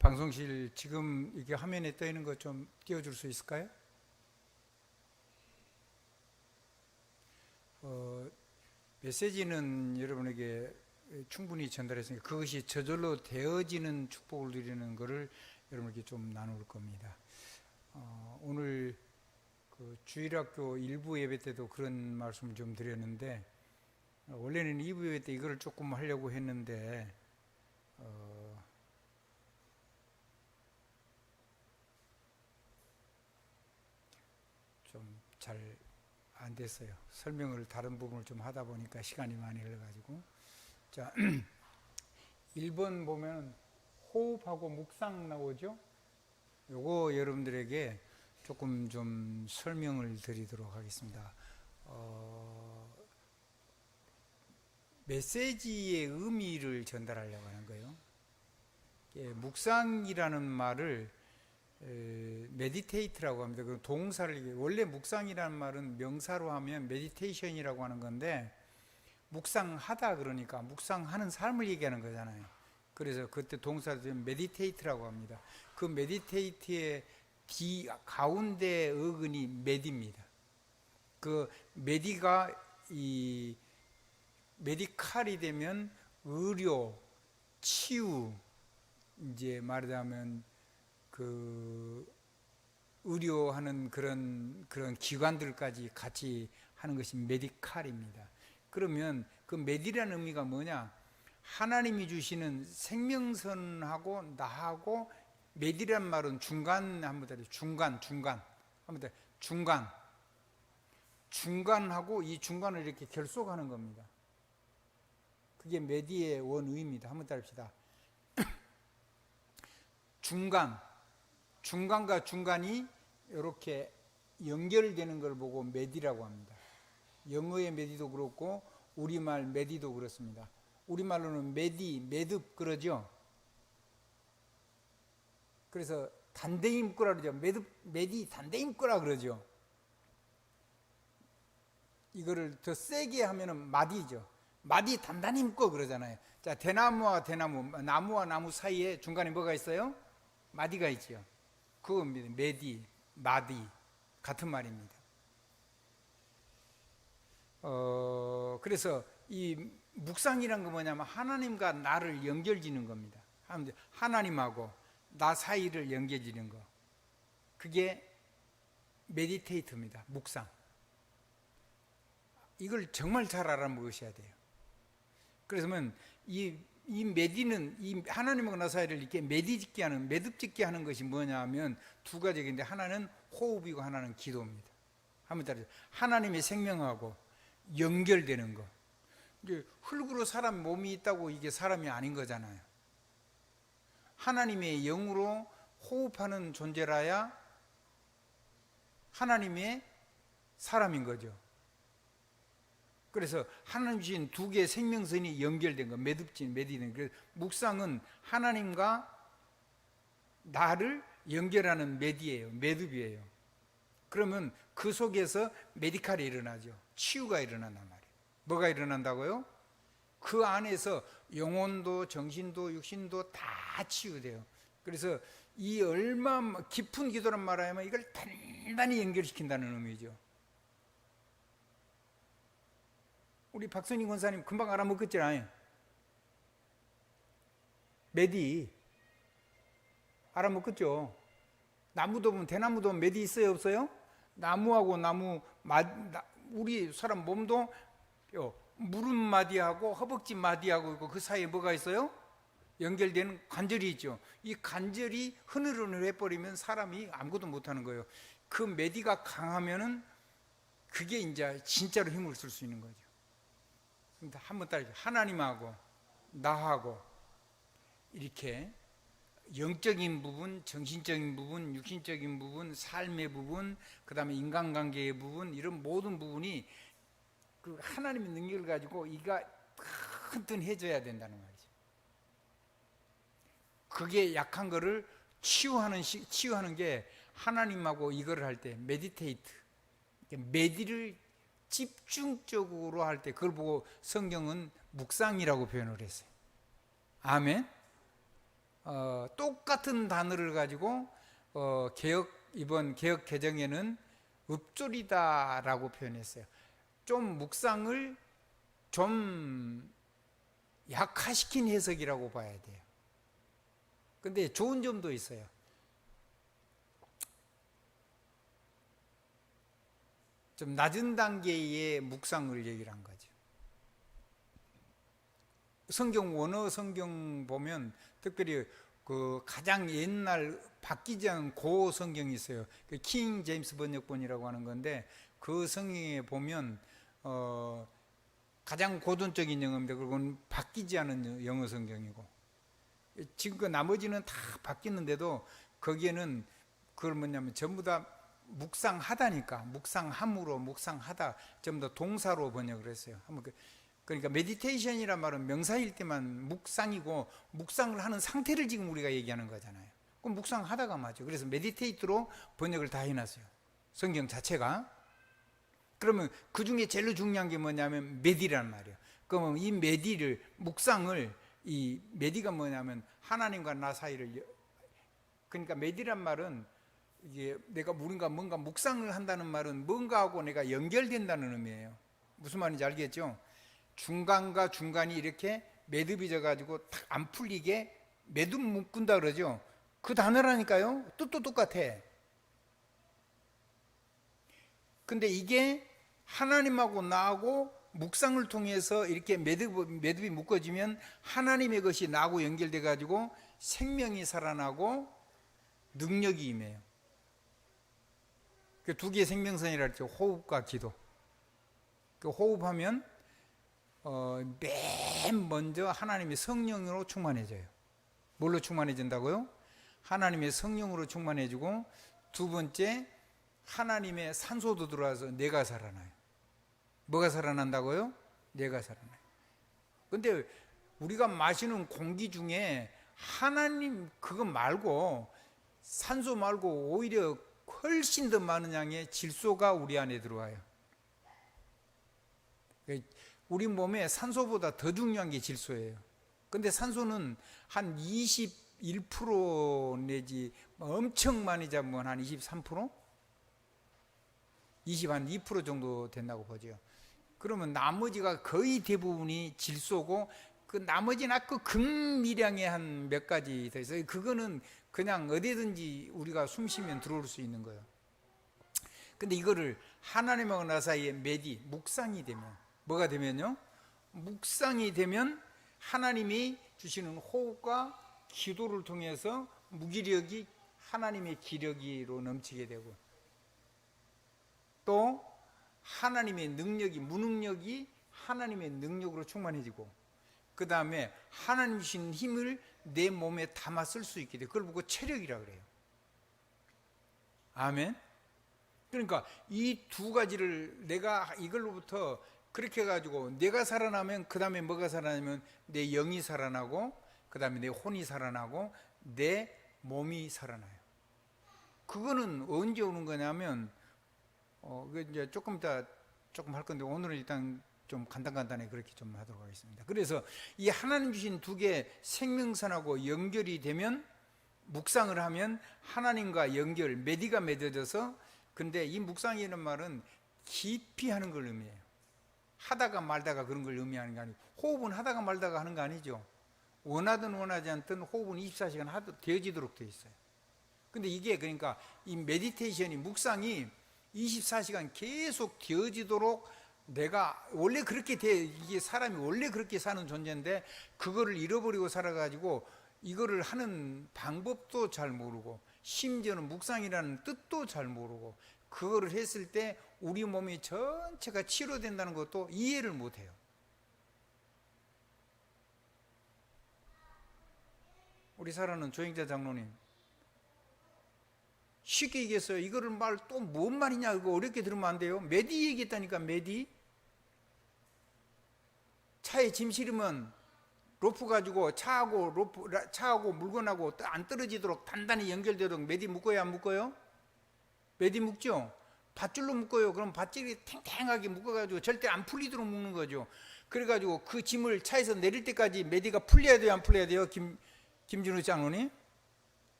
방송실 지금 이게 화면에 떠 있는 거 좀 띄워줄 수 있을까요? 어, 메시지는 여러분에게 충분히 전달했으니까 그것이 저절로 되어지는 축복을 누리는 것을 여러분에게 좀 나눌 겁니다. 오늘 그 주일학교 일부 예배 때도 그런 말씀을 좀 드렸는데 원래는 2부 예배 때 이거를 조금 하려고 했는데 좀 잘 안 됐어요. 설명을 다른 부분을 좀 하다 보니까 시간이 많이 흘러가지고. 자, 1번 보면 호흡하고 묵상 나오죠? 요거 여러분들에게 조금 좀 설명을 드리도록 하겠습니다. 메시지의 의미를 전달하려고 하는 거예요. 묵상이라는 말을 메디테이트라고 합니다. 그 동사를 원래 묵상이라는 말은 명사로 하면 메디테이션이라고 하는 건데 묵상하다 그러니까 묵상하는 삶을 얘기하는 거잖아요. 그래서 그때 동사를 메디테이트라고 합니다. 그 메디테이트의 가운데 어근이 메디입니다. 그 메디가 이 메디칼이 되면 의료, 치유, 이제 말하자면 그 의료하는 그런 기관들까지 같이 하는 것이 메디칼입니다. 그러면 그 메디라는 의미가 뭐냐? 하나님이 주시는 생명선하고 나하고 메디란 말은 중간 한번 더 중간 한번 더 중간하고 이 중간을 이렇게 결속하는 겁니다. 그게 메디의 원의입니다. 한번 따릅시다. 중간과 중간이 이렇게 연결되는 걸 보고 메디라고 합니다. 영어의 메디도 그렇고 우리말 메디도 그렇습니다. 우리말로는 매듭 그러죠. 그래서 단대히 묶으라 그러죠. 메디 단대히 묶으라 그러죠. 이거를 더 세게 하면은 마디죠. 마디 단단히 묶어 그러잖아요. 자, 대나무와 나무와 나무 사이에 중간에 뭐가 있어요? 마디가 있죠. 그겁니다. 마디 같은 말입니다. 그래서 이 묵상이란 건 뭐냐면 하나님과 나를 연결지는 겁니다. 하나님하고 나 사이를 연결지는 거. 그게 메디테이트입니다. 묵상. 이걸 정말 잘 알아먹으셔야 돼요. 그래서면 이 메디는 이 하나님과 나 사이를 이렇게 매듭 짓게 하는 것이 뭐냐면 두 가지인데 하나는 호흡이고 하나는 기도입니다. 한번 따라서 하나님의 생명하고 연결되는 거. 이제 흙으로 사람 몸이 있다고 이게 사람이 아닌 거잖아요. 하나님의 영으로 호흡하는 존재라야 하나님의 사람인 거죠. 그래서 하나님 주신 두 개의 생명선이 연결된 거, 매듭된. 그래서 묵상은 하나님과 나를 연결하는 매듭이에요. 그러면 그 속에서 메디칼이 일어나죠. 치유가 일어난단 말이에요. 뭐가 일어난다고요? 그 안에서 영혼도 정신도 육신도 다 치유돼요. 그래서 이 얼마 깊은 기도란 말하면 이걸 단단히 연결시킨다는 의미죠. 우리 박선희 권사님 금방 알아먹었잖아요. 메디 알아먹었죠. 나무도 보면 대나무도 보면 메디 있어요 없어요? 나무하고 우리 사람 몸도 무릎 마디하고 허벅지 마디하고 있고 그 사이에 뭐가 있어요? 연결되는 관절이 있죠. 이 관절이 흐느러내버리면 사람이 아무것도 못하는 거예요. 그 메디가 강하면은 그게 이제 진짜로 힘을 쓸 수 있는 거죠. 한번 따라서 하나님하고 나하고 이렇게 영적인 부분, 정신적인 부분, 육신적인 부분, 삶의 부분, 그 다음에 인간관계의 부분, 이런 모든 부분이 그 하나님의 능력을 가지고 이가 튼튼해져야 된다는 말이죠. 그게 약한 거를 치유하는 게 하나님하고 이거를 할 때 메디테이트, 메디를 집중적으로 할 때 그걸 보고 성경은 묵상이라고 표현을 했어요. 아멘. 똑같은 단어를 가지고 이번 개혁 개정에는 읍조리다라고 표현했어요. 좀 묵상을 좀 약화시킨 해석이라고 봐야 돼요. 근데 좋은 점도 있어요. 좀 낮은 단계의 묵상을 얘기를 한 거죠. 성경 원어 성경 보면 특별히 그 가장 옛날 바뀌지 않은 고 성경이 있어요. 그 킹 제임스 번역본이라고 하는 건데 그 성경에 보면 가장 고전적인 영어입니다. 그리고는 바뀌지 않은 영어 성경이고 지금 그 나머지는 다 바뀌는데도 거기에는 그걸 뭐냐면 전부 다 묵상하다니까 묵상함으로 묵상하다 전부 다 동사로 번역을 했어요. 그러니까 메디테이션이란 말은 명사일 때만 묵상이고 묵상을 하는 상태를 지금 우리가 얘기하는 거잖아요. 그럼 묵상하다가 맞죠. 그래서 메디테이트로 번역을 다 해놨어요. 성경 자체가. 그러면 그 중에 제일 중요한 게 뭐냐면 메디란 말이에요. 그러면 이 메디를 묵상을 이 메디가 뭐냐면 하나님과 나 사이를 그러니까 메디란 말은 이게 내가 뭔가 묵상을 한다는 말은 뭔가하고 내가 연결된다는 의미예요. 무슨 말인지 알겠죠? 중간과 중간이 이렇게 매듭이 져가지고 탁 안 풀리게 매듭 묶은다 그러죠. 그 단어라니까요. 뜻도 똑같아. 근데 이게 하나님하고 나하고 묵상을 통해서 이렇게 매듭이 묶어지면 하나님의 것이 나하고 연결돼 가지고 생명이 살아나고 능력이 임해요. 그 두 개의 생명선이라 했죠. 호흡과 기도. 그 호흡하면 맨 먼저 하나님의 성령으로 충만해져요. 뭘로 충만해진다고요? 하나님의 성령으로 충만해지고 두 번째 하나님의 산소도 들어와서 뇌가 살아나요. 뭐가 살아난다고요? 뇌가 살아나요. 근데 우리가 마시는 공기 중에 하나님 그거 말고 산소 말고 오히려 훨씬 더 많은 양의 질소가 우리 안에 들어와요. 우리 몸에 산소보다 더 중요한 게 질소예요. 근데 산소는 한 21% 내지 엄청 많이 잡으면 한 23%? 22% 정도 된다고 보죠. 그러면 나머지가 거의 대부분이 질소고 그 나머지는 아까 극미량의 한 몇 가지 더 있어요. 그거는 그냥 어디든지 우리가 숨 쉬면 들어올 수 있는 거예요. 근데 이거를 하나님하고 나 사이에 묵상이 되면 뭐가 되면요? 묵상이 되면 하나님이 주시는 호흡과 기도를 통해서 무기력이 하나님의 기력으로 넘치게 되고 또 하나님의 능력이 무능력이 하나님의 능력으로 충만해지고 그 다음에 하나님 주신 힘을 내 몸에 담아 쓸 수 있게 돼. 그걸 보고 체력이라 그래요. 아멘. 그러니까 이 두 가지를 내가 이걸로부터 그렇게 해가지고 내가 살아나면 그 다음에 뭐가 살아나면 내 영이 살아나고 그 다음에 내 혼이 살아나고 내 몸이 살아나요. 그거는 언제 오는 거냐면 이제 조금 이따 조금 할 건데 오늘은 일단 좀 간단하게 그렇게 좀 하도록 하겠습니다. 그래서 이 하나님 주신 두 개의 생명선하고 연결이 되면 묵상을 하면 하나님과 연결, 메디가 맺어져서 근데 이 묵상이라는 말은 깊이 하는 걸 의미해요. 하다가 말다가 그런 걸 의미하는 게 아니고 호흡은 하다가 말다가 하는 거 아니죠. 원하든 원하지 않든 호흡은 24시간 되어지도록 되어 있어요. 근데 이게 그러니까 이 메디테이션이 묵상이 24시간 계속 되어지도록 내가 원래 그렇게 이게 사람이 원래 그렇게 사는 존재인데 그거를 잃어버리고 살아가지고 이거를 하는 방법도 잘 모르고 심지어는 묵상이라는 뜻도 잘 모르고 그거를 했을 때 우리 몸이 전체가 치료된다는 것도 이해를 못해요. 우리 사랑하는 조영자 장로님 쉽게 얘기했어요. 이거를 말 또 뭔 말이냐 이거 어렵게 들으면 안 돼요. 메디 얘기했다니까. 메디 차에 짐 실으면 로프 가지고 차하고 물건하고 안 떨어지도록 단단히 연결되도록 메디 묶어야 안 묶어요? 메디 묶죠? 밧줄로 묶어요. 그럼 밧줄이 탱탱하게 묶어가지고 절대 안 풀리도록 묶는 거죠. 그래가지고 그 짐을 차에서 내릴 때까지 메디가 풀려야 돼요? 안 풀려야 돼요? 김준호 장로님?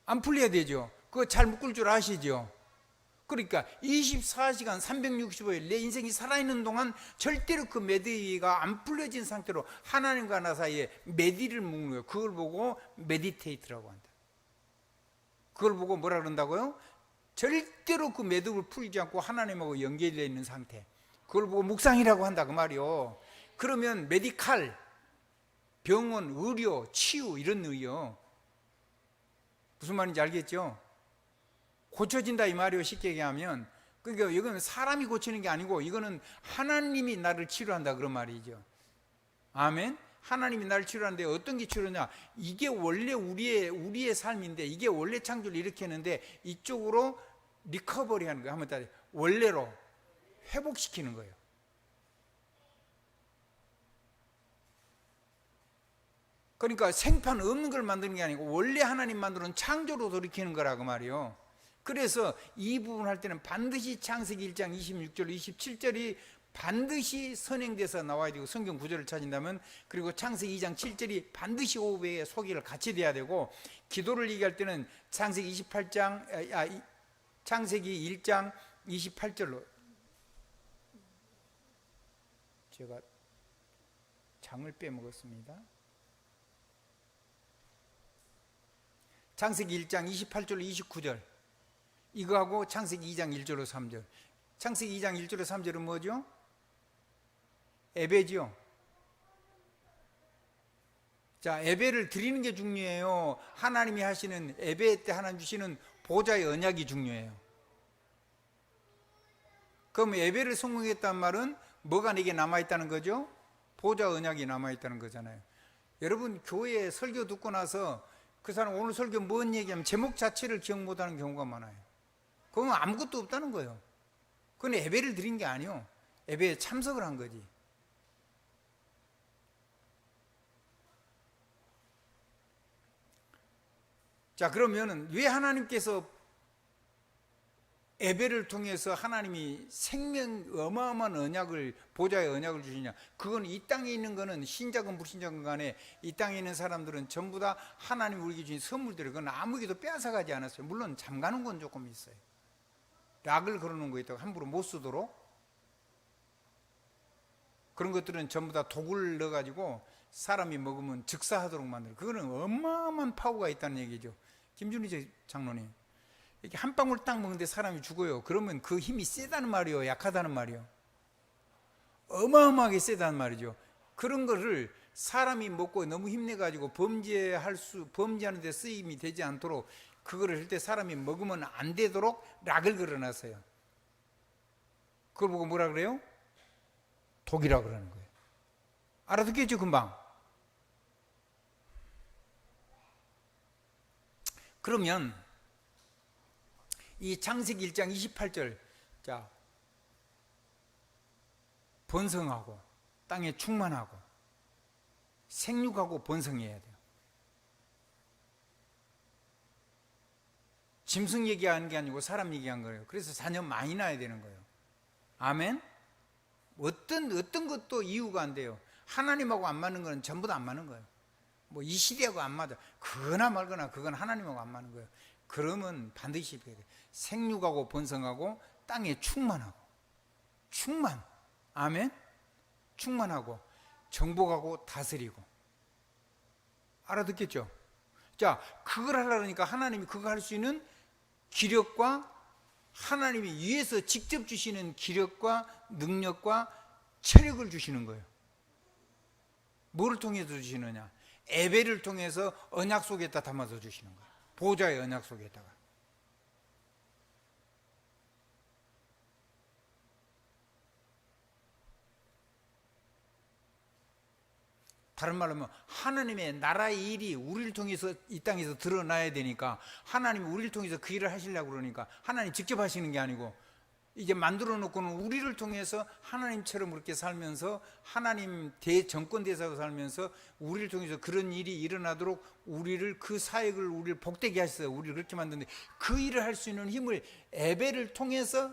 안 풀려야 되죠. 그거 잘 묶을 줄 아시죠? 그러니까 24시간 365일 내 인생이 살아있는 동안 절대로 그 메디가 안 풀려진 상태로 하나님과 나 사이에 메디를 묶는 거예요. 그걸 보고 메디테이트라고 한다. 그걸 보고 뭐라 그런다고요? 절대로 그 매듭을 풀지 않고 하나님하고 연결되어 있는 상태. 그걸 보고 묵상이라고 한다 그 말이요. 그러면 메디칼, 병원, 의료, 치유 이런 의요. 무슨 말인지 알겠죠? 고쳐진다 이 말이요. 쉽게 얘기하면. 그러니까 이거는 사람이 고치는 게 아니고 이거는 하나님이 나를 치료한다 그런 말이죠. 아멘. 하나님이 나를 치료하는데 어떤 게 치료냐? 이게 원래 우리의 삶인데 이게 원래 창조를 일으켰는데 이쪽으로 리커버리 하는 거예요. 한번 따라 원래로 회복시키는 거예요. 그러니까 생판 없는 걸 만드는 게 아니고 원래 하나님 만드는 창조로 돌이키는 거라고 말이요. 그래서 이 부분 할 때는 반드시 창세기 1장 26절 27절이 반드시 선행돼서 나와야 되고 성경 구절을 찾는다면 그리고 창세기 2장 7절이 반드시 오후에 소개를 같이 돼야 되고 기도를 얘기할 때는 창세기 1장 28절로 제가 장을 빼먹었습니다. 창세기 1장 28절로 29절 이거하고 창세기 2장 1절로 3절. 창세기 2장 1절로 3절은 뭐죠? 예배죠. 자, 예배를 드리는 게 중요해요. 하나님이 하시는 예배 때 하나님 주시는 보좌의 언약이 중요해요. 그럼 예배를 성공했다는 말은 뭐가 내게 남아있다는 거죠? 보좌 언약이 남아있다는 거잖아요. 여러분 교회에 설교 듣고 나서 그 사람 오늘 설교 뭔 얘기하면 제목 자체를 기억 못하는 경우가 많아요. 그건 아무것도 없다는 거예요. 그건 예배를 드린 게 아니요. 예배에 참석을 한 거지. 자, 그러면은 왜 하나님께서 예배를 통해서 하나님이 어마어마한 언약을 보좌의 언약을 주시냐? 그건 이 땅에 있는 거는 신자건 불신자건 간에 이 땅에 있는 사람들은 전부 다 하나님이 우리에게 주신 선물들을 그건 아무에게도 빼앗아가지 않았어요. 물론 잠가는 건 조금 있어요. 락을 걸어놓은 거 있다고 함부로 못 쓰도록 그런 것들은 전부 다 독을 넣어가지고 사람이 먹으면 즉사하도록 만들어요. 그거는 어마어마한 파워가 있다는 얘기죠. 김준희 장로님, 이렇게 한 방울 딱 먹는데 사람이 죽어요. 그러면 그 힘이 세다는 말이요, 약하다는 말이요? 어마어마하게 세다는 말이죠. 그런 거를 사람이 먹고 너무 힘내가지고 범죄하는 데 쓰임이 되지 않도록 그거를 할 때 사람이 먹으면 안 되도록 락을 걸어놨어요. 그걸 보고 뭐라 그래요? 독이라 그러는 거예요. 알아듣겠죠, 금방? 그러면 이 창세기 1장 28절, 자, 번성하고 땅에 충만하고 생육하고 번성해야 돼요. 짐승 얘기하는 게 아니고 사람 얘기한 거예요. 그래서 자녀 많이 낳아야 되는 거예요. 아멘? 어떤 것도 이유가 안 돼요. 하나님하고 안 맞는 건 전부 다 안 맞는 거예요. 뭐 이 시대하고 안 맞아. 그거나 말거나 그건 하나님하고 안 맞는 거예요. 그러면 반드시 돼야 돼요. 생육하고 번성하고 땅에 충만하고 충만. 아멘? 충만하고 정복하고 다스리고. 알아듣겠죠? 자, 그걸 하려고 하니까 하나님이 그거 할 수 있는 기력과 하나님이 위에서 직접 주시는 기력과 능력과 체력을 주시는 거예요. 뭐를 통해서 주시느냐? 예배를 통해서 언약 속에다 담아서 주시는 거예요. 보좌의 언약 속에다가. 다른 말로 하면 하나님의 나라의 일이 우리를 통해서 이 땅에서 드러나야 되니까 하나님이 우리를 통해서 그 일을 하시려고 그러니까 하나님 직접 하시는 게 아니고 이제 만들어 놓고는 우리를 통해서 하나님처럼 그렇게 살면서 하나님 정권 대사로 살면서 우리를 통해서 그런 일이 일어나도록 우리를 그 사역을 우리를 복되게 하셨어요. 우리를 그렇게 만드는데 그 일을 할 수 있는 힘을 예배를 통해서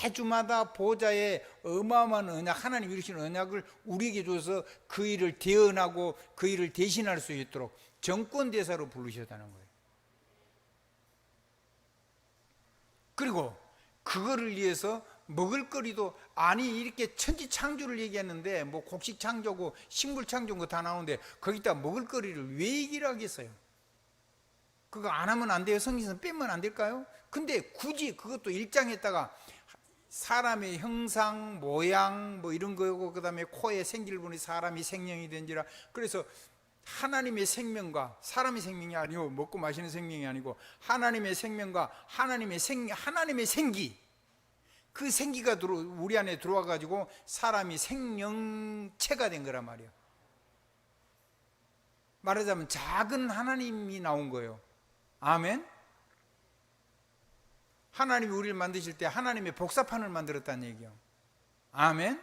매주마다 보좌의 어마어마한 언약, 하나님 이루시는 언약을 우리에게 줘서 그 일을 대언하고 그 일을 대신할 수 있도록 정권대사로 부르셨다는 거예요. 그리고 그거를 위해서 먹을거리도, 아니 이렇게 천지창조를 얘기했는데 뭐 곡식창조고 식물창조고 다 나오는데 거기다 먹을거리를 왜 얘기를 하겠어요? 그거 안 하면 안 돼요? 성경에서 빼면 안 될까요? 근데 굳이 그것도 일장에다가 사람의 형상, 모양 뭐 이런 거고, 그 다음에 코에 생기를 보니 사람이 생명이 된지라. 그래서 하나님의 생명과 사람의 생명이 아니고, 먹고 마시는 생명이 아니고 하나님의 생명과 하나님의 생기, 그 생기가 우리 안에 들어와 가지고 사람이 생명체가 된 거란 말이에요. 말하자면 작은 하나님이 나온 거예요. 아멘. 하나님이 우리를 만드실 때 하나님의 복사판을 만들었다는 얘기예요. 아멘.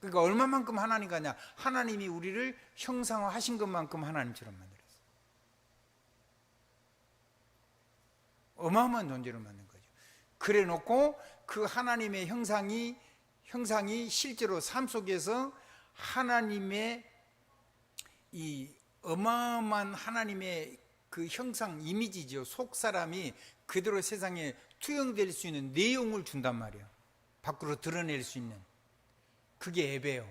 그러니까 얼마만큼 하나님이냐, 하나님이 우리를 형상화하신 것만큼 하나님처럼 만들었어요. 어마어마한 존재로 만든 거죠. 그래 놓고 그 하나님의 형상이 실제로 삶 속에서 하나님의 이 어마어마한 하나님의 그 형상, 이미지죠. 속 사람이 그대로 세상에 투영될 수 있는 내용을 준단 말이에요. 밖으로 드러낼 수 있는. 그게 예배예요.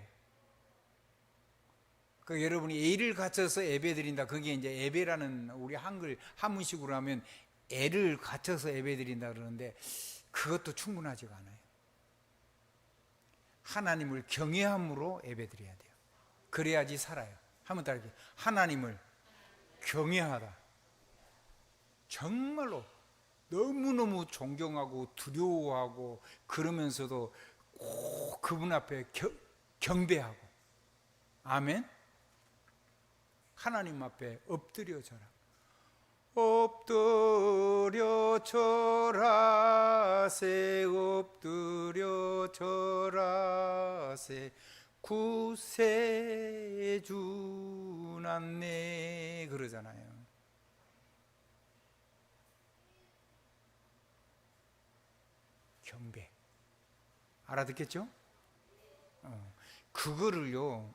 그 여러분이 예를 갖춰서 예배 드린다. 그게 이제 예배라는, 우리 한문식으로 하면 애를 갖춰서 예배 드린다 그러는데 그것도 충분하지가 않아요. 하나님을 경외함으로 예배 드려야 돼요. 그래야지 살아요. 한번 따라해. 하나님을 경외하다. 정말로 너무너무 존경하고 두려워하고, 그러면서도 꼭 그분 앞에 경배하고. 아멘. 하나님 앞에 엎드려 절하. 엎드려 절하세, 엎드려 절하세, 구세주 났네 그러잖아요. 경배. 알아듣겠죠? 그거를요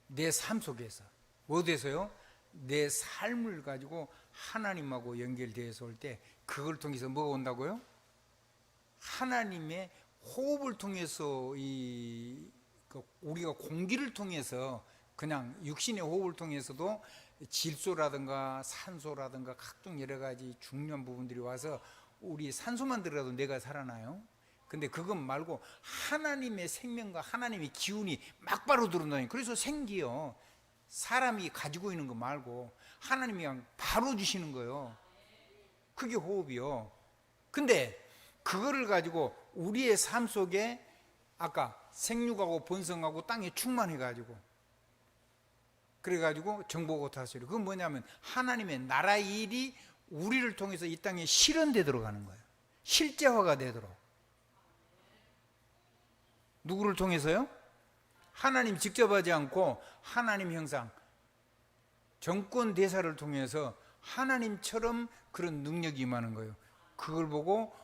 내 삶 속에서, 어디서요? 내 삶을 가지고 하나님하고 연결되어서 올 때 그걸 통해서 뭐가 온다고요? 하나님의 호흡을 통해서, 우리가 공기를 통해서, 그냥 육신의 호흡을 통해서도 질소라든가 산소라든가 각종 여러 가지 중요한 부분들이 와서 우리 산소만 들어가도 내가 살아나요. 근데 그것 말고 하나님의 생명과 하나님의 기운이 막바로 들어온다니. 그래서 생기요. 사람이 가지고 있는 거 말고 하나님이 그냥 바로 주시는 거예요. 그게 호흡이요. 근데 그거를 가지고 우리의 삶 속에 아까 생육하고 번성하고 땅에 충만해가지고, 그래가지고 정보고 다스려. 그건 뭐냐면 하나님의 나라의 일이 우리를 통해서 이 땅에 실현되도록 하는 거예요. 실제화가 되도록. 누구를 통해서요? 하나님 직접 하지 않고 하나님 형상, 정권 대사를 통해서 하나님처럼 그런 능력이 임하는 거예요. 그걸 보고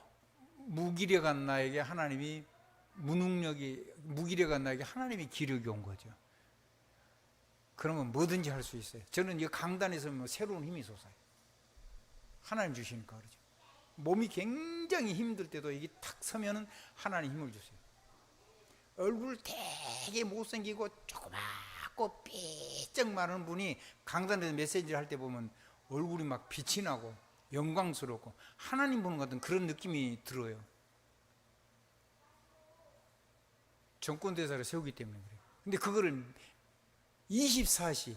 무기력한 나에게 하나님이, 무기력한 나에게 하나님이 기력이 온 거죠. 그러면 뭐든지 할 수 있어요. 저는 이 강단에서 새로운 힘이 솟아요. 하나님 주시니까 그러죠. 몸이 굉장히 힘들 때도 이게 탁 서면은 하나님 힘을 주세요. 얼굴 되게 못생기고 조그맣고 삐쩍 마른 분이 강단에서 메시지를 할 때 보면 얼굴이 막 빛이 나고 영광스럽고 하나님 보는 것 같은 그런 느낌이 들어요. 정권대사를 세우기 때문에 그래요. 근데 그거를 24시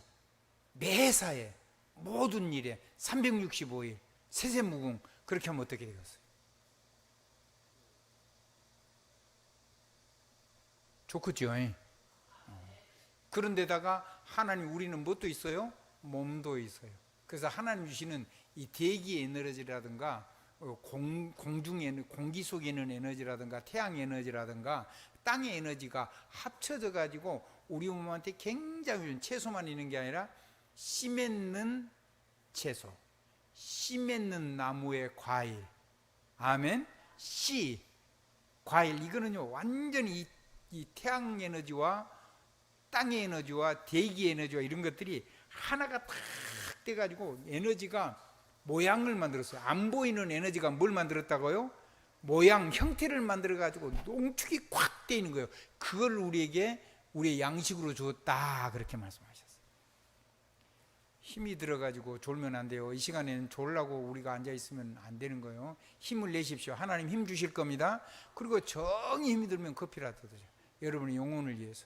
매사에 모든 일에 365일 세세무궁 그렇게 하면 어떻게 되겠어요? 좋겠죠. 그런데다가 하나님, 우리는 뭣도 있어요? 몸도 있어요. 그래서 하나님 주시는 이 대기 에너지라든가 공중 공기 속에 있는 에너지라든가 태양 에너지라든가 땅의 에너지가 합쳐져 가지고 우리 몸한테 굉장히, 채소만 있는 게 아니라 씨 맺는 채소, 씨 맺는 나무의 과일. 아멘. 씨, 과일, 이거는요 완전히 이 태양 에너지와 땅의 에너지와 대기 에너지와 이런 것들이 하나가 탁 돼가지고 에너지가 모양을 만들었어요. 안 보이는 에너지가 뭘 만들었다고요? 모양, 형태를 만들어가지고 농축이 콱 돼 있는 거예요. 그걸 우리에게 우리의 양식으로 주었다, 그렇게 말씀하셨어요. 힘이 들어가지고 졸면 안 돼요. 이 시간에는 졸라고 우리가 앉아있으면 안 되는 거예요. 힘을 내십시오. 하나님 힘 주실 겁니다. 그리고 정이 힘이 들면 커피라도 드세요. 여러분의 영혼을 위해서.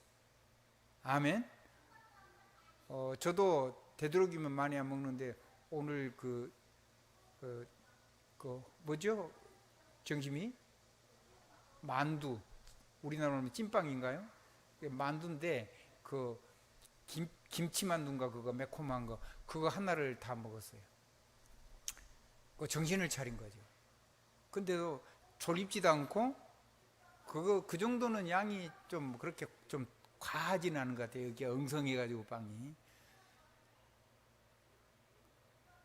아멘. 저도 되도록이면 많이 안 먹는데 오늘 뭐죠? 정심이 만두, 우리나라로 하면 찐빵인가요? 만두인데 김치 만두인가, 그거 매콤한 거, 그거 하나를 다 먹었어요. 정신을 차린 거죠. 근데도 졸립지도 않고 그 정도는 양이 좀 그렇게 좀 과하지는 않은 것 같아요. 여기 엉성해가지고 빵이.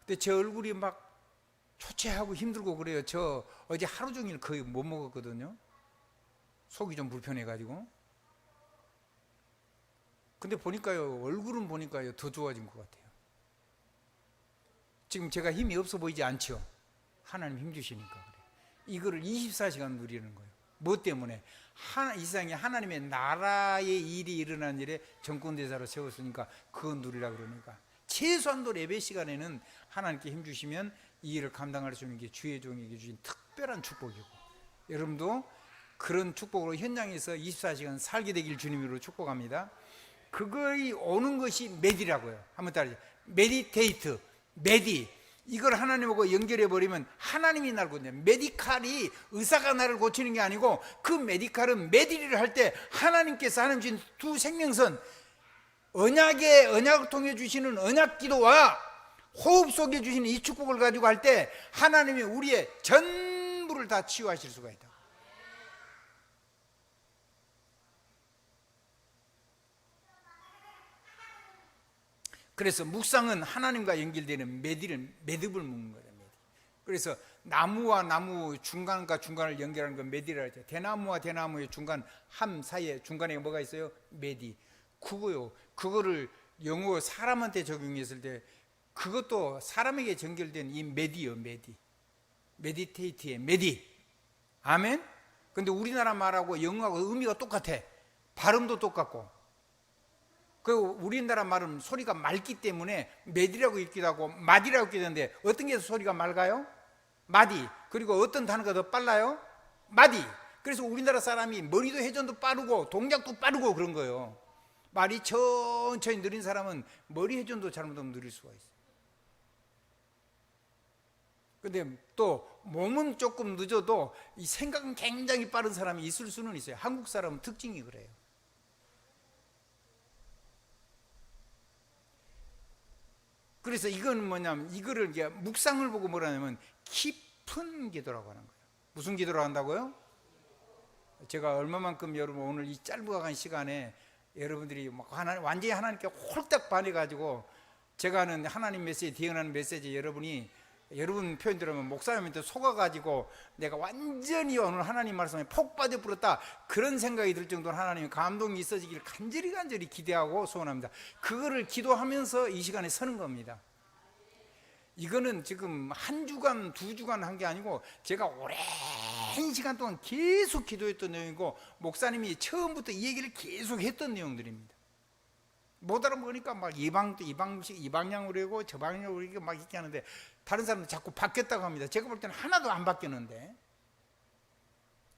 근데 제 얼굴이 막 초췌하고 힘들고 그래요. 저 어제 하루 종일 거의 못 먹었거든요. 속이 좀 불편해가지고. 근데 보니까요, 얼굴은 보니까요 더 좋아진 것 같아요. 지금 제가 힘이 없어 보이지 않죠? 하나님 힘 주시니까 그래요. 이거를 24시간 누리는 거예요. 뭐 때문에? 이 세상에 하나님의 나라의 일이 일어난 일에 정권대사로 세웠으니까 그거 누리려고 그러니까 최소한도 예배 시간에는 하나님께 힘 주시면 이 일을 감당할 수 있는 게 주의 종에게 주신 특별한 축복이고, 여러분도 그런 축복으로 현장에서 24시간 살게 되길 주님으로 축복합니다. 그거의 오는 것이 메디라고요. 한번 따라해요. 메디테이트, 메디. 이걸 하나님하고 연결해 버리면 하나님이 날 고쳐요. 메디칼이 의사가 나를 고치는 게 아니고 그 메디칼은 메디를 할 때 하나님께서 하나님 주신 두 생명선, 언약을 통해 주시는 언약기도와 호흡 속에 주시는 이 축복을 가지고 할 때 하나님이 우리의 전부를 다 치유하실 수가 있다. 그래서 묵상은 하나님과 연결되는 매듭을 묶는 거예요. 그래서 나무와 나무 중간과 중간을 연결하는 건 매디라 하죠. 대나무와 대나무의 중간 함 사이에 중간에 뭐가 있어요? 매디. 그거요. 그거를 영어 사람한테 적용했을 때 그것도 사람에게 연결된 이 매디요, 매디. 메디테이트의 매디. 아멘. 근데 우리나라 말하고 영어하고 의미가 똑같아. 발음도 똑같고. 그 우리나라 말은 소리가 맑기 때문에 매디라고 읽기도 하고 마디라고 읽기도 하는데 어떤 게 소리가 맑아요? 마디. 그리고 어떤 단어가 더 빨라요? 마디. 그래서 우리나라 사람이 머리도 회전도 빠르고 동작도 빠르고 그런 거예요. 말이 천천히 느린 사람은 머리 회전도 잘못하면 느릴 수가 있어요. 근데 또 몸은 조금 늦어도 이 생각은 굉장히 빠른 사람이 있을 수는 있어요. 한국 사람은 특징이 그래요. 그래서 이건 뭐냐면 이거를 이제 묵상을 보고 뭐라냐면 깊은 기도라고 하는 거예요. 무슨 기도라고 한다고요? 제가 얼마만큼 여러분 오늘 이 짧은 시간에 여러분들이 막 완전히 하나님께 홀딱 반해가지고 제가 하는 하나님 메시지, 대응하는 메시지 여러분 표현대로 하면 목사님한테 속아가지고 내가 완전히 오늘 하나님 말씀에 폭 빠져 불었다 그런 생각이 들 정도로 하나님의 감동이 있어지기를 간절히 기대하고 소원합니다. 그거를 기도하면서 이 시간에 서는 겁니다. 이거는 지금 한 주간, 두 주간 한 게 아니고 제가 오랜 시간 동안 계속 기도했던 내용이고 목사님이 처음부터 이 얘기를 계속 했던 내용들입니다. 못 알아보니까 막 이 방향으로 하고 저 방향으로 하고 막 이렇게 하는데 다른 사람은 자꾸 바뀌었다고 합니다. 제가 볼 때는 하나도 안 바뀌었는데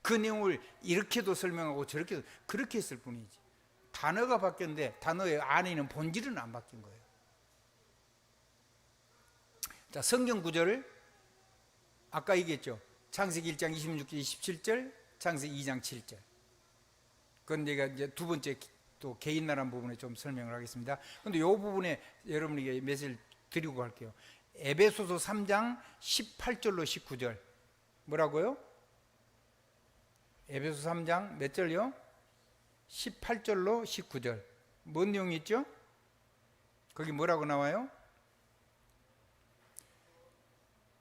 그 내용을 이렇게도 설명하고 저렇게도 그렇게 했을 뿐이지 단어가 바뀌었는데 단어의 안에 있는 본질은 안 바뀐 거예요. 자, 성경 구절을 아까 얘기했죠. 창세기 1장 26절 27절, 창세기 2장 7절. 그건 내가 이제 두 번째 또 개인나라는 부분에 좀 설명을 하겠습니다. 그런데 이 부분에 여러분에게 메시지를 드리고 갈게요. 에베소서 3장 18절로 19절 뭐라고요? 에베소서 3장 몇 절요? 18절로 19절 뭔 내용이 있죠? 거기 뭐라고 나와요?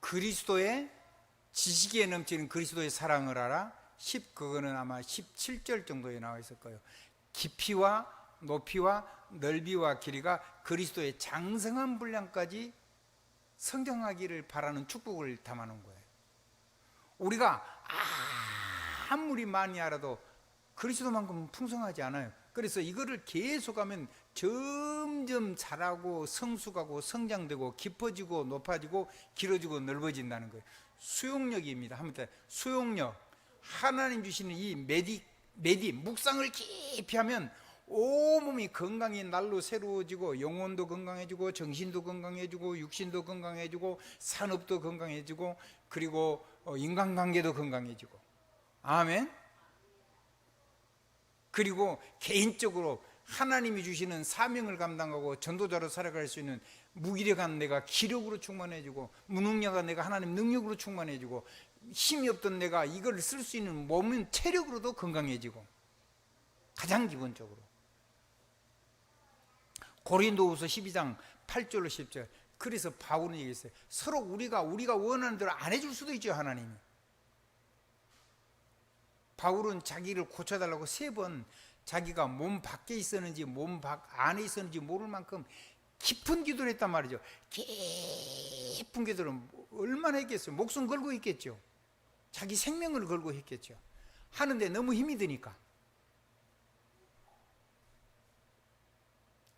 그리스도의 지식에 넘치는 그리스도의 사랑을 알아. 그거는 아마 17절 정도에 나와 있을 거예요. 깊이와 높이와 넓이와 길이가 그리스도의 장성한 분량까지 성장하기를 바라는 축복을 담아놓은 거예요. 우리가 아무리 많이 알아도 그리스도만큼 풍성하지 않아요. 그래서 이거를 계속하면 점점 자라고 성숙하고 성장되고 깊어지고 높아지고 길어지고 넓어진다는 거예요. 수용력입니다. 한번 수용력. 하나님 주시는 이 메디 묵상을 깊이 하면 온몸이 건강이 날로 새로워지고 영혼도 건강해지고 정신도 건강해지고 육신도 건강해지고 산업도 건강해지고 그리고 인간관계도 건강해지고. 아멘. 그리고 개인적으로 하나님이 주시는 사명을 감당하고 전도자로 살아갈 수 있는 무기력한 내가 기력으로 충만해지고 무능력한 내가 하나님 능력으로 충만해지고 힘이 없던 내가 이걸 쓸 수 있는 몸은 체력으로도 건강해지고. 가장 기본적으로 고린도후서 12장 8절로 10절. 그래서 바울은 얘기했어요. 서로 우리가 원하는 대로 안 해줄 수도 있죠. 하나님이. 바울은 자기를 고쳐달라고 3번 자기가 몸 밖에 있었는지 몸 안에 있었는지 모를 만큼 깊은 기도를 했단 말이죠. 깊은 기도를 얼마나 했겠어요. 목숨 걸고 했겠죠. 자기 생명을 걸고 했겠죠. 하는데 너무 힘이 드니까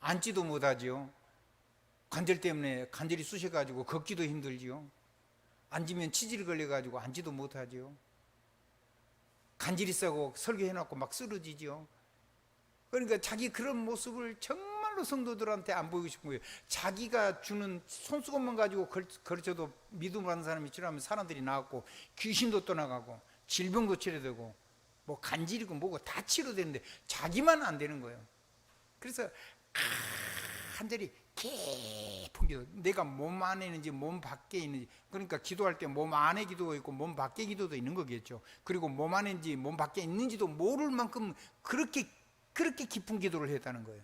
앉지도 못하지요. 관절 때문에 관절이 쑤셔가지고 걷기도 힘들지요. 앉으면 치질이 걸려가지고 앉지도 못하지요. 간질이 싸고 설교해놓고 막 쓰러지죠. 그러니까 자기 그런 모습을 정말로 성도들한테 안 보이고 싶은 거예요. 자기가 주는 손수건만 가지고 가르쳐도 믿음을 하는 사람이 치료하면 사람들이 나았고 귀신도 떠나가고 질병도 치료되고 뭐 간질이고 뭐고 다 치료되는데 자기만 안 되는 거예요. 그래서 간절히 깊은 기도, 내가 몸 안에 있는지 몸 밖에 있는지. 그러니까 기도할 때 몸 안에 기도가 있고 몸 밖에 기도도 있는 거겠죠. 그리고 몸 안에 있는지 몸 밖에 있는지도 모를 만큼 그렇게 깊은 기도를 했다는 거예요.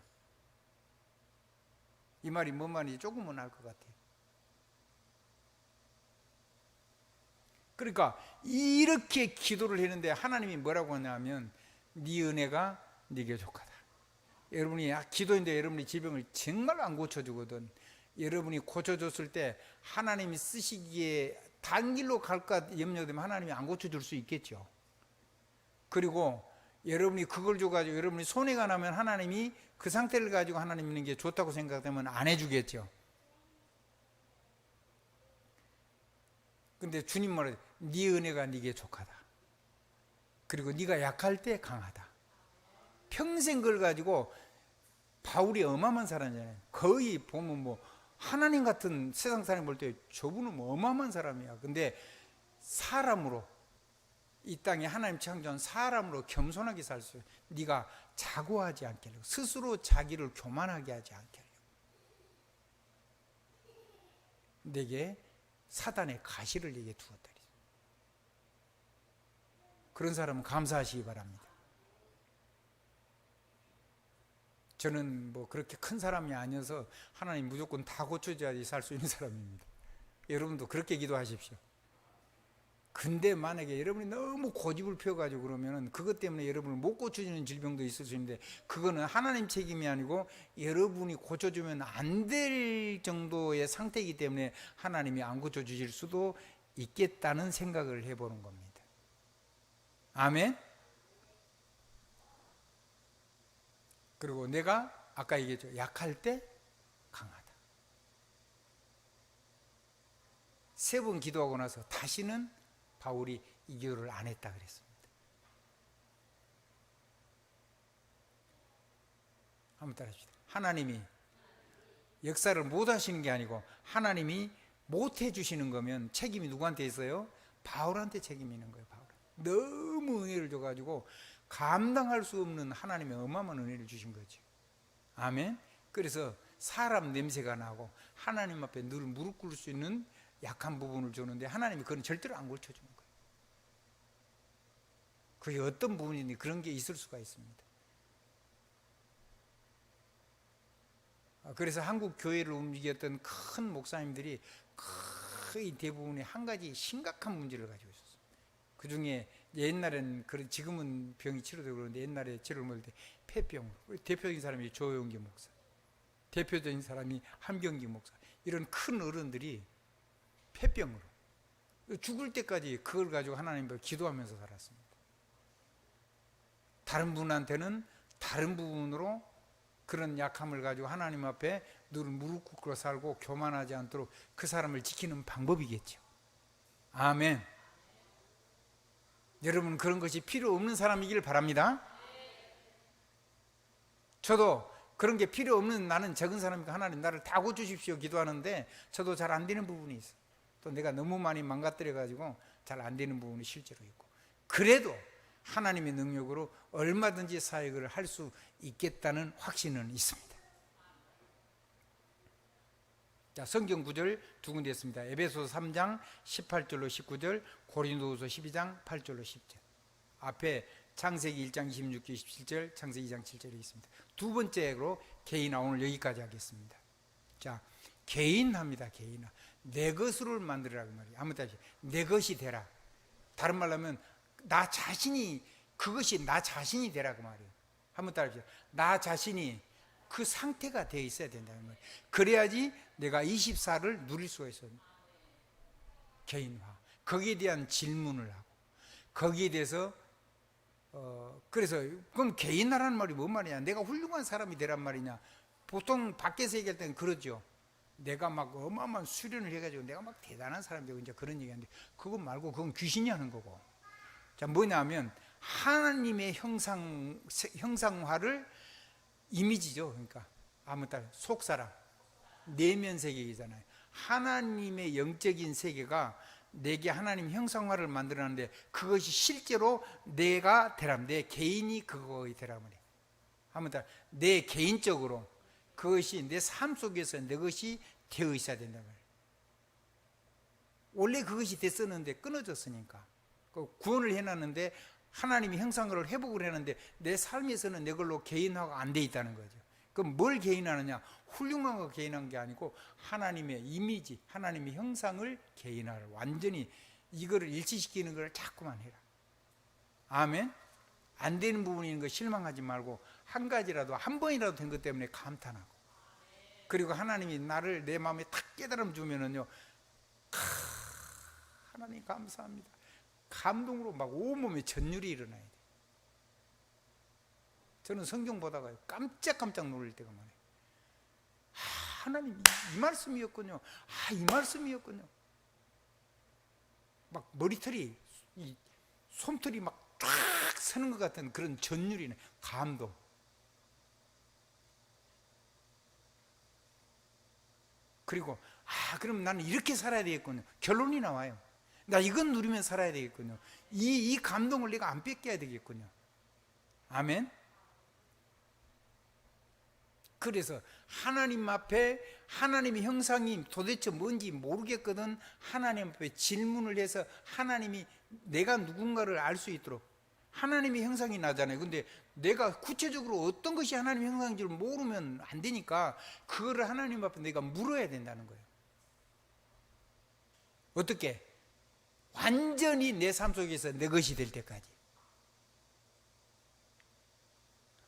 이 말이 뭔 말인지 조금은 알 것 같아요. 그러니까 이렇게 기도를 했는데 하나님이 뭐라고 하냐면 네 은혜가 네게 족하다. 여러분이 기도인데 여러분이 질병을 정말 안 고쳐주거든. 여러분이 고쳐줬을 때 하나님이 쓰시기에 단길로 갈까 염려되면 하나님이 안 고쳐줄 수 있겠죠. 그리고 여러분이 그걸 줘가지고 여러분이 손해가 나면 하나님이 그 상태를 가지고 하나님 있는 게 좋다고 생각되면 안 해주겠죠. 근데 주님 말해 네 은혜가 네게 족하다. 그리고 네가 약할 때 강하다. 평생 그걸 가지고 바울이 어마어마한 사람이잖아요. 거의 보면 뭐 하나님 같은 세상 사람 볼 때 저분은 뭐 어마어마한 사람이야. 근데 사람으로 이 땅에 하나님 창조한 사람으로 겸손하게 살 수, 네가 자고하지 않게 하려고, 스스로 자기를 교만하게 하지 않게 하려고 내게 사단의 가시를 내게 두었다리. 그런 사람은 감사하시기 바랍니다. 저는 뭐 그렇게 큰 사람이 아니어서 하나님 무조건 다 고쳐줘야지 살 수 있는 사람입니다. 여러분도 그렇게 기도하십시오. 근데 만약에 여러분이 너무 고집을 펴가지고 그러면 그것 때문에 여러분을 못 고쳐주는 질병도 있을 수 있는데 그거는 하나님 책임이 아니고 여러분이 고쳐주면 안 될 정도의 상태이기 때문에 하나님이 안 고쳐주실 수도 있겠다는 생각을 해보는 겁니다. 아멘. 그리고 내가 아까 얘기했죠. 약할 때 강하다. 3번 기도하고 나서 다시는 바울이 이 기도를 안 했다 그랬습니다. 한번 따라합시다. 하나님이 역사를 못 하시는 게 아니고 하나님이 못 해주시는 거면 책임이 누구한테 있어요? 바울한테 책임이 있는 거예요. 바울. 너무 은혜를 줘가지고 감당할 수 없는 하나님의 어마어마한 은혜를 주신 거죠. 아멘. 그래서 사람 냄새가 나고 하나님 앞에 늘 무릎 꿇을 수 있는 약한 부분을 주는데 하나님이 그건 절대로 안 고쳐주는 거예요. 그게 어떤 부분이니 그런 게 있을 수가 있습니다. 그래서 한국 교회를 움직였던 큰 목사님들이 거의 대부분이 한 가지 심각한 문제를 가지고 있었어요. 그 중에 옛날에는 지금은 병이 치료되고 그러는데 옛날에 치료를 먹을 때 폐병으로 대표적인 사람이 조용기 목사. 대표적인 사람이 함경기 목사. 이런 큰 어른들이 폐병으로 죽을 때까지 그걸 가지고 하나님 앞에 기도하면서 살았습니다. 다른 분한테는 다른 부분으로 그런 약함을 가지고 하나님 앞에 늘 무릎 꿇고 살고 교만하지 않도록 그 사람을 지키는 방법이겠죠. 아멘. 여러분, 그런 것이 필요 없는 사람이길 바랍니다. 저도 그런 게 필요 없는, 나는 적은 사람이니까 하나님 나를 다 고쳐주십시오 기도하는데 저도 잘 안 되는 부분이 있어. 또 내가 너무 많이 망가뜨려 가지고 잘 안 되는 부분이 실제로 있고, 그래도 하나님의 능력으로 얼마든지 사역을 할 수 있겠다는 확신은 있습니다. 자, 성경 구절 두 군데 있습니다. 에베소서 3장 18절로 19절, 고린도후서 12장 8절로 10절. 앞에 창세기 1장 26절 27절, 창세기 2장 7절이 있습니다. 두 번째로 개인화, 오늘 여기까지 하겠습니다. 자, 개인합니다. 개인화. 내 것으로 만들라고 말이에요. 아무튼 내 것이 되라. 다른 말로 하면 나 자신이, 그것이 나 자신이 되라고 말이에요. 한번 따라해보세요. 나 자신이 그 상태가 되어 있어야 된다는 말이에요. 그래야지 내가 24를 누릴 수가 있어요. 개인화. 거기에 대한 질문을 하고, 거기에 대해서 그래서 그럼 개인화라는 말이 뭔 말이냐? 내가 훌륭한 사람이 되란 말이냐? 보통 밖에서 얘기할 때는 그러죠. 내가 막 어마어마한 수련을 해가지고 내가 막 대단한 사람이 되고 이제 그런 얘기하는데, 그거 말고 그건 귀신이 하는 거고. 자, 뭐냐면 하나님의 형상화를, 이미지죠. 그러니까 아무튼 속사람, 내면 세계이잖아요. 하나님의 영적인 세계가 내게 하나님 형상화를 만들어놨는데 그것이 실제로 내가 되라면, 내 개인이 그거이 되라면, 아무튼 내 개인적으로 그것이 내 삶 속에서 내 것이 되어 있어야 된단 말이에요. 원래 그것이 됐었는데 끊어졌으니까, 구원을 해놨는데 하나님이 형상을 회복을 해놨는데 내 삶에서는 내 걸로 개인화가 안 돼 있다는 거죠. 그럼 뭘 개인하느냐? 훌륭한 거 개인한 게 아니고 하나님의 이미지, 하나님의 형상을 개인화를, 완전히 이거를 일치시키는 걸 자꾸만 해라. 아멘. 안 되는 부분이 있는 거 실망하지 말고 한 가지라도, 한 번이라도 된 것 때문에 감탄하고, 그리고 하나님이 나를 내 마음에 탁 깨달음 주면은요, 하나님 감사합니다. 감동으로 막 온몸에 전율이 일어나야 돼. 저는 성경 보다가 깜짝깜짝 놀랄 때가 많아요. 하나님 이 말씀이었군요. 이 말씀이었군요. 막 머리털이, 이 솜털이 막 쫙 서는 것 같은 그런 전율이네. 감동. 그리고 그럼 나는 이렇게 살아야 되겠군요. 결론이 나와요. 나 이건 누리면 살아야 되겠군요. 이 감동을 내가 안 뺏겨야 되겠군요. 아멘. 그래서 하나님 앞에, 하나님의 형상이 도대체 뭔지 모르겠거든 하나님 앞에 질문을 해서 하나님이 내가 누군가를 알 수 있도록, 하나님의 형상이 나잖아요. 근데 내가 구체적으로 어떤 것이 하나님의 형상인지를 모르면 안 되니까 그거를 하나님 앞에 내가 물어야 된다는 거예요. 어떻게? 완전히 내 삶 속에서 내 것이 될 때까지.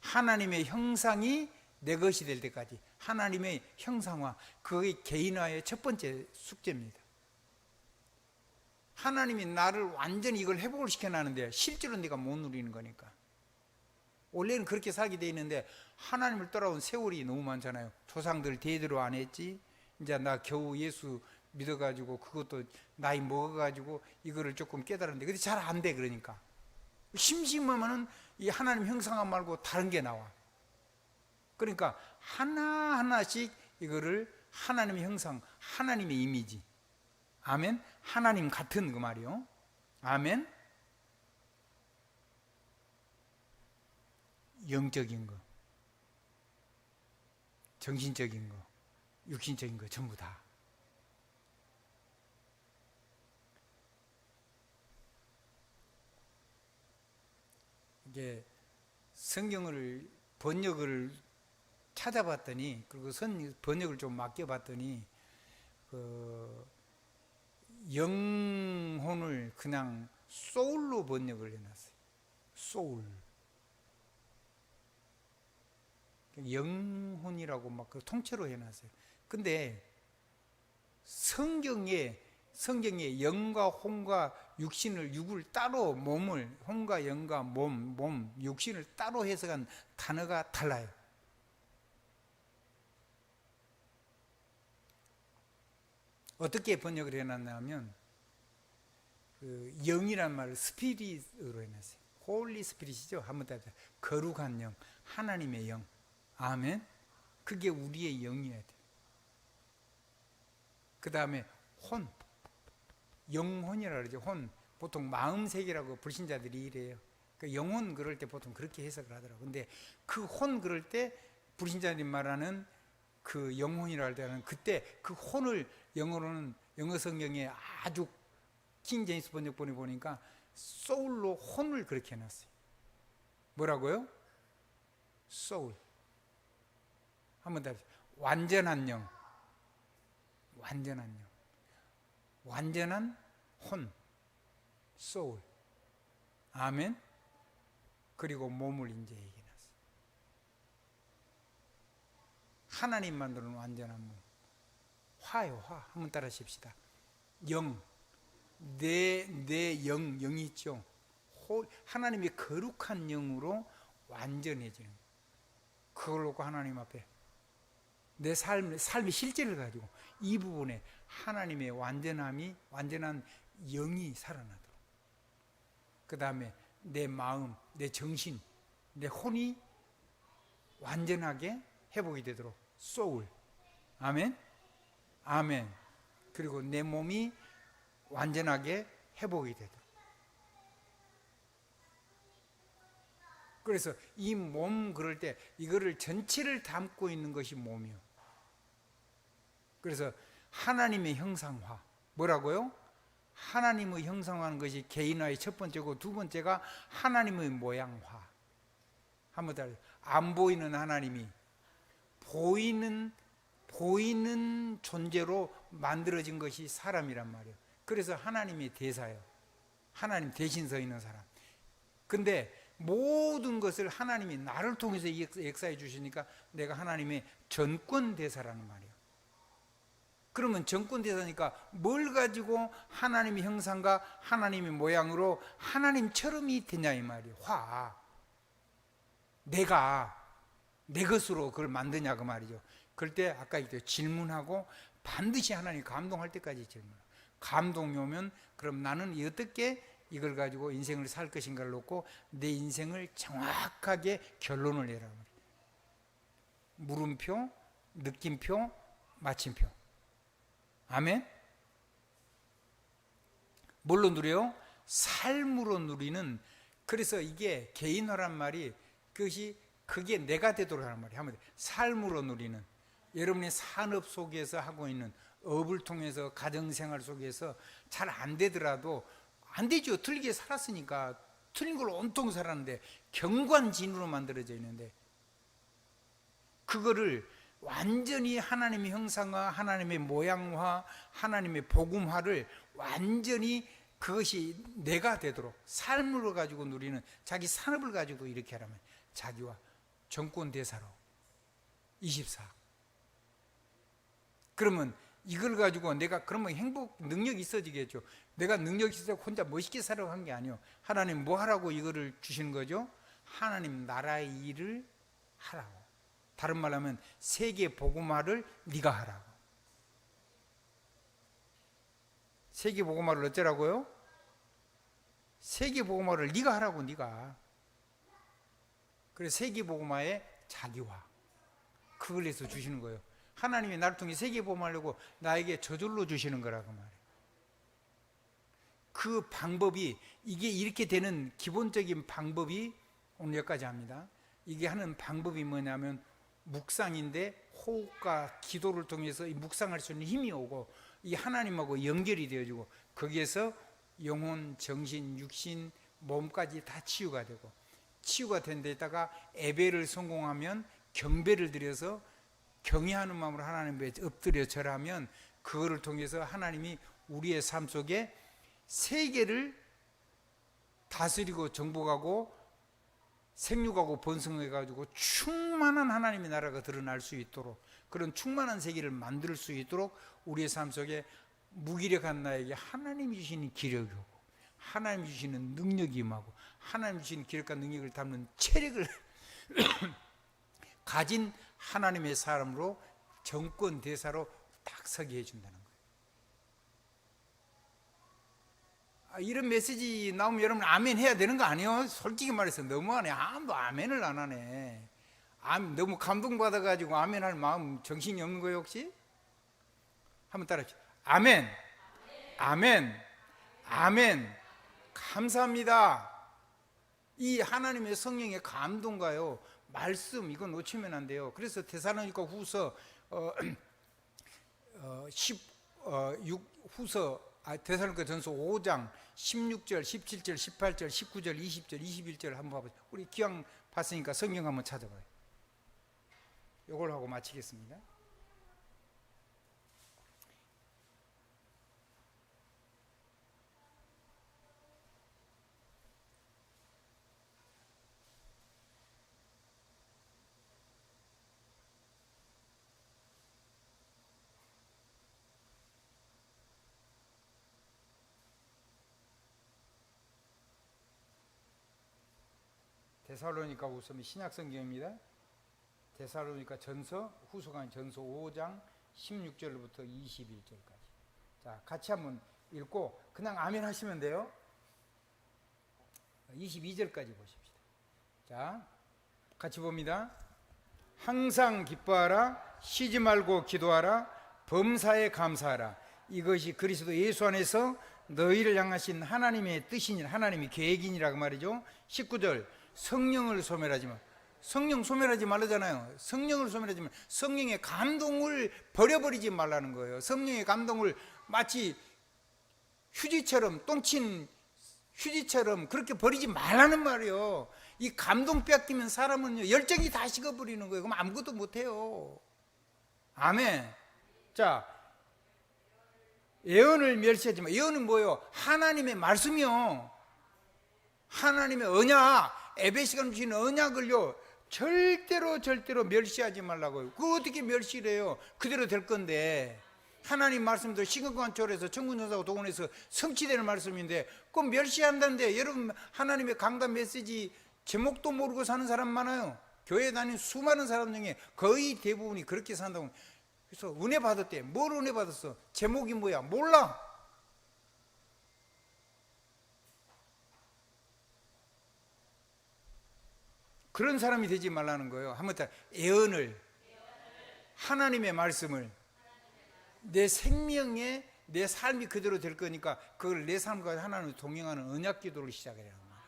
하나님의 형상이 내 것이 될 때까지. 하나님의 형상화, 그게 개인화의 첫 번째 숙제입니다. 하나님이 나를 완전히 이걸 회복을 시켜놨는데 실제로 내가 못 누리는 거니까. 원래는 그렇게 살게 돼 있는데 하나님을 따라온 세월이 너무 많잖아요. 조상들 대대로 안 했지, 이제 나 겨우 예수 믿어가지고 그것도 나이 먹어가지고 이거를 조금 깨달았는데, 근데 잘 안 돼. 그러니까 심심하면은 이 하나님 형상화 말고 다른 게 나와. 그러니까 하나하나씩 이거를 하나님의 형상, 하나님의 이미지, 아멘, 하나님 같은 그 말이요. 아멘. 영적인 거, 정신적인 거, 육신적인 거 전부 다. 이게 성경을 번역을 찾아봤더니, 그리고 번역을 좀 맡겨봤더니 영혼을 그냥 소울로 번역을 해놨어요. 소울. 영혼이라고 막 그 통째로 해놨어요. 근데 성경에 영과 혼과 육신을 육을 따로 몸을 혼과 영과 몸 육신을 따로 해석한 단어가 달라요. 어떻게 번역을 해놨냐면 그 영이란 말을 스피릿으로 해놨어요. 홀리 스피릿이죠. 한번 더 거룩한 영, 하나님의 영. 아멘. 그게 우리의 영이어야 돼요. 그 다음에 혼, 영혼이라 그러죠. 혼, 보통 마음세계라고 불신자들이 이래요. 그 영혼 그럴 때 보통 그렇게 해석을 하더라고요. 근데 그 혼 그럴 때 불신자들이 말하는 그 영혼이라 할 때는 그때 그 혼을 영어로는 영어 성경에 아주 킹 제임스 번역본에 보니까 소울로 혼을 그렇게 해놨어요. 뭐라고요? 소울. 한번 더 완전한 영, 완전한 영, 완전한 혼, 소울. 아멘. 그리고 몸을 이제 얘기해놨어요. 하나님 만드는 완전한 몸. 화요, 화. 한번 따라 하십시다. 영, 내 영이 있죠. 하나님의 거룩한 영으로 완전해지는. 그걸 놓고 하나님 앞에 내 삶의 실제를 가지고 이 부분에 하나님의 완전한 영이 살아나도록. 그 다음에 내 마음, 내 정신, 내 혼이 완전하게 회복이 되도록. 소울. 아멘. 아멘. 그리고 내 몸이 완전하게 회복이 되도록. 그래서 이 몸 그럴 때 이거를 전체를 담고 있는 것이 몸이요. 그래서 하나님의 형상화. 뭐라고요? 하나님의 형상화하는 것이 개인화의 첫 번째고, 두 번째가 하나님의 모양화. 한번 더. 안 보이는 하나님이 보이는 존재로 만들어진 것이 사람이란 말이에요. 그래서 하나님의 대사예요. 하나님 대신 서 있는 사람. 근데 모든 것을 하나님이 나를 통해서 역사해 주시니까 내가 하나님의 전권 대사라는 말이에요. 그러면 전권 대사니까 뭘 가지고 하나님의 형상과 하나님의 모양으로 하나님처럼이 되냐 이 말이에요. 내가 내 것으로 그걸 만드냐 그 말이죠. 그럴 때 아까 질문하고 반드시 하나님 감동할 때까지 질문하고, 감동이 오면 그럼 나는 어떻게 이걸 가지고 인생을 살 것인가를 놓고 내 인생을 정확하게 결론을 내라. 물음표, 느낌표, 마침표. 아멘. 뭘로 누려요? 삶으로 누리는. 그래서 이게 개인화란 말이 그게 내가 되도록 하는 말이에요. 한번 삶으로 누리는. 여러분이 산업 속에서 하고 있는 업을 통해서 가정생활 속에서 잘 안 되더라도 안 되죠. 틀리게 살았으니까 틀린 걸 온통 살았는데 경관진으로 만들어져 있는데 그거를 완전히 하나님의 형상화, 하나님의 모양화, 하나님의 복음화를 완전히 그것이 내가 되도록 삶으로 가지고 누리는, 자기 산업을 가지고 이렇게 하라면 자기와 정권대사로 24. 그러면 이걸 가지고 내가 그러면 행복 능력이 있어지겠죠. 내가 능력이 있어서 혼자 멋있게 살아고 한 게 아니에요. 하나님 뭐 하라고 이거를 주시는 거죠? 하나님 나라의 일을 하라고. 다른 말로 하면 세계 복음화를 네가 하라고. 세계 복음화를 어쩌라고요? 세계 복음화를 네가 하라고. 네가. 그래서 세계 복음화의 자기화, 그걸 해서 주시는 거예요. 하나님이 나를 통해 세계 복음하려고 나에게 저절로 주시는 거라고 말해요. 그 방법이, 이게 이렇게 되는 기본적인 방법이 오늘 여기까지 합니다. 이게 하는 방법이 뭐냐면 묵상인데, 호흡과 기도를 통해서 이 묵상할 수 있는 힘이 오고 이 하나님하고 연결이 되어지고 거기에서 영혼, 정신, 육신, 몸까지 다 치유가 되고, 치유가 된 데다가 예배를 성공하면 경배를 드려서 경외하는 마음으로 하나님께 엎드려 절하면 그거를 통해서 하나님이 우리의 삶 속에 세계를 다스리고 정복하고 생육하고 번성해가지고 충만한 하나님의 나라가 드러날 수 있도록, 그런 충만한 세계를 만들 수 있도록 우리의 삶 속에 무기력한 나에게 하나님이 주시는 기력이 오고, 하나님이 주시는 능력이 임하고, 하나님이 주시는 기력과 능력을 담는 체력을 가진 하나님의 사람으로, 정권 대사로 딱 서게 해준다는 거예요. 이런 메시지 나오면 여러분 아멘 해야 되는 거 아니에요? 솔직히 말해서 너무하네. 아무도 아멘을 안 하네. 너무 감동받아가지고 아멘 할 마음, 정신이 없는 거예요 혹시? 한번 따라합시다. 아멘, 아멘, 아멘. 감사합니다. 이 하나님의 성령의 감동과요, 말씀, 이거 놓치면 안 돼요. 그래서 데살로니가 후서 데살로니가 전서 5장 16절, 17절, 18절, 19절, 20절, 21절 한번 봐보세요. 우리 기왕 봤으니까 성경 한번 찾아봐요. 이걸 하고 마치겠습니다. 데살로니가 후서는 신약 성경입니다. 데살로니가 전서, 후서가 아닌 전서 5장 16절부터 21절까지. 자, 같이 한번 읽고 그냥 아멘 하시면 돼요. 22절까지 보십시다. 자, 같이 봅니다. 항상 기뻐하라, 쉬지 말고 기도하라, 범사에 감사하라. 이것이 그리스도 예수 안에서 너희를 향하신 하나님의 뜻이니, 하나님의 계획이니라고 말이죠. 19절, 성령을 소멸하지 마. 성령 소멸하지 말라잖아요. 성령을 소멸하지 마. 성령의 감동을 버려버리지 말라는 거예요. 성령의 감동을 마치 휴지처럼, 똥친 휴지처럼 그렇게 버리지 말라는 말이에요. 이 감동 뺏기면 사람은 열정이 다 식어버리는 거예요. 그럼 아무것도 못해요. 아멘. 자, 예언을 멸시하지 마. 예언은 뭐예요? 하나님의 말씀이요, 하나님의 언약, 에베소서 주신 언약을요 절대로 멸시하지 말라고요. 그거 어떻게 멸시를 해요? 그대로 될 건데. 하나님 말씀도 시간관초에서 천군천사고 동원해서 성취되는 말씀인데 그건 멸시한다는데, 여러분 하나님의 강단 메시지 제목도 모르고 사는 사람 많아요. 교회 다니는 수많은 사람 중에 거의 대부분이 그렇게 산다고. 그래서 은혜 받았대. 뭘 은혜 받았어? 제목이 뭐야? 몰라. 그런 사람이 되지 말라는 거예요. 한번 더, 예언을, 하나님의 말씀을 내 생명에, 내 삶이 그대로 될 거니까 그걸 내 삶과 하나님을 동행하는 언약 기도를 시작해야 합니다.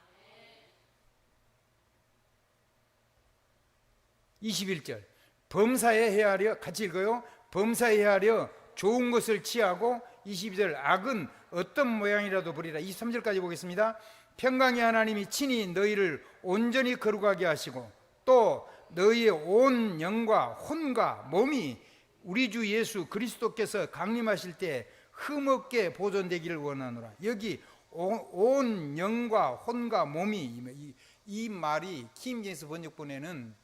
21절, 범사에 헤아려, 같이 읽어요. 범사에 헤아려 좋은 것을 취하고, 22절, 악은 어떤 모양이라도 부리라. 23절까지 보겠습니다. 평강의 하나님이 친히 너희를 온전히 거룩하게 하시고, 또 너희의 온 영과 혼과 몸이 우리 주 예수 그리스도께서 강림하실 때 흠없게 보존되기를 원하노라. 여기 온 영과 혼과 몸이, 이 말이 킹제임스 번역본에는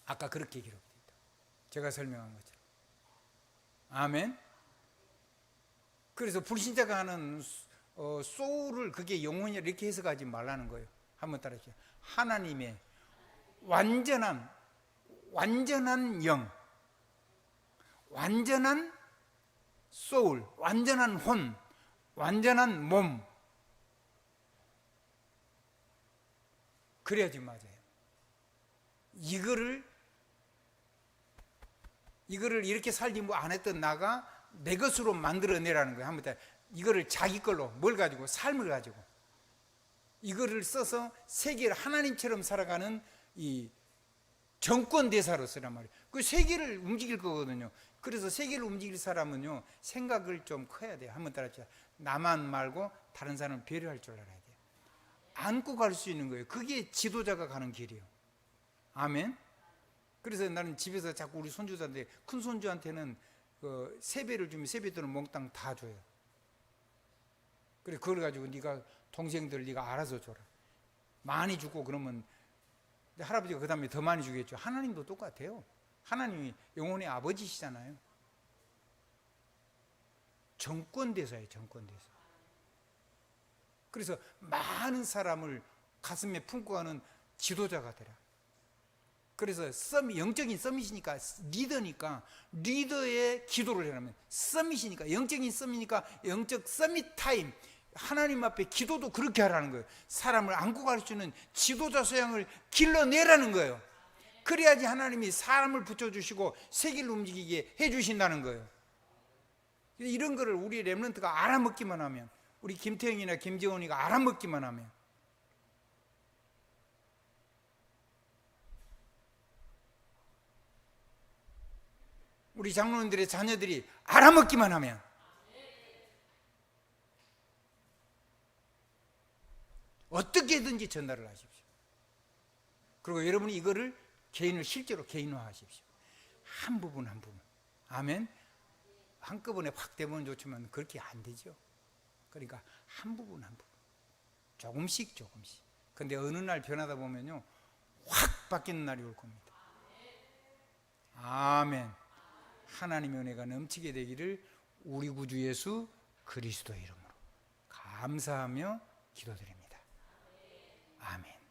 아까 그렇게 기록됩니다. 제가 설명한 것처럼. 아멘. 그래서 불신자가 하는 소울을, 그게 영혼이라 이렇게 해석하지 말라는 거예요. 한번 따라하세요. 하나님의 완전한 영, 완전한 소울, 완전한 혼, 완전한 몸, 그래야지 맞아요. 이거를 이렇게 살지 뭐 안 했던 나가 내 것으로 만들어내라는 거예요. 한번 이거를 자기 걸로, 뭘 가지고? 삶을 가지고 이거를 써서 세계를 하나님처럼 살아가는 이 정권 대사로 쓰란 말이에요. 그 세계를 움직일 거거든요. 그래서 세계를 움직일 사람은요, 생각을 좀 커야 돼요. 한번 따라합시다. 나만 말고 다른 사람을 배려할 줄 알아야 돼요. 안고 갈 수 있는 거예요. 그게 지도자가 가는 길이에요. 아멘. 그래서 나는 집에서 자꾸 우리 손주한테, 큰 손주한테는 그 세배를 주면 세배들은 몽땅 다 줘요. 그래, 그걸 가지고 네가 동생들 네가 알아서 줘라. 많이 주고 그러면 할아버지가 그 다음에 더 많이 주겠죠. 하나님도 똑같아요. 하나님이 영혼의 아버지시잖아요. 정권대사예요. 정권대사. 그래서 많은 사람을 가슴에 품고 가는 지도자가 되라. 그래서 영적인 서밋이니까, 리더니까 리더의 기도를 해라면, 서밋이니까 영적인 서밋이니까 영적 서밋 타임, 하나님 앞에 기도도 그렇게 하라는 거예요. 사람을 안고 가르치는 지도자 소양을 길러내라는 거예요. 그래야지 하나님이 사람을 붙여주시고 세계를 움직이게 해주신다는 거예요. 이런 거를 우리 렘넌트가 알아먹기만 하면, 우리 김태형이나 김재원이가 알아먹기만 하면, 우리 장로님들의 자녀들이 알아먹기만 하면, 어떻게든지 전달을 하십시오. 그리고 여러분이 이거를 개인을 실제로 개인화하십시오. 한 부분 한 부분. 아멘. 한꺼번에 확 되면 좋지만 그렇게 안 되죠. 그러니까 한 부분 한 부분, 조금씩 조금씩. 근데 어느 날 변하다 보면요, 확 바뀌는 날이 올 겁니다. 아멘. 하나님의 은혜가 넘치게 되기를 우리 구주 예수 그리스도의 이름으로 감사하며 기도드립니다. 아멘.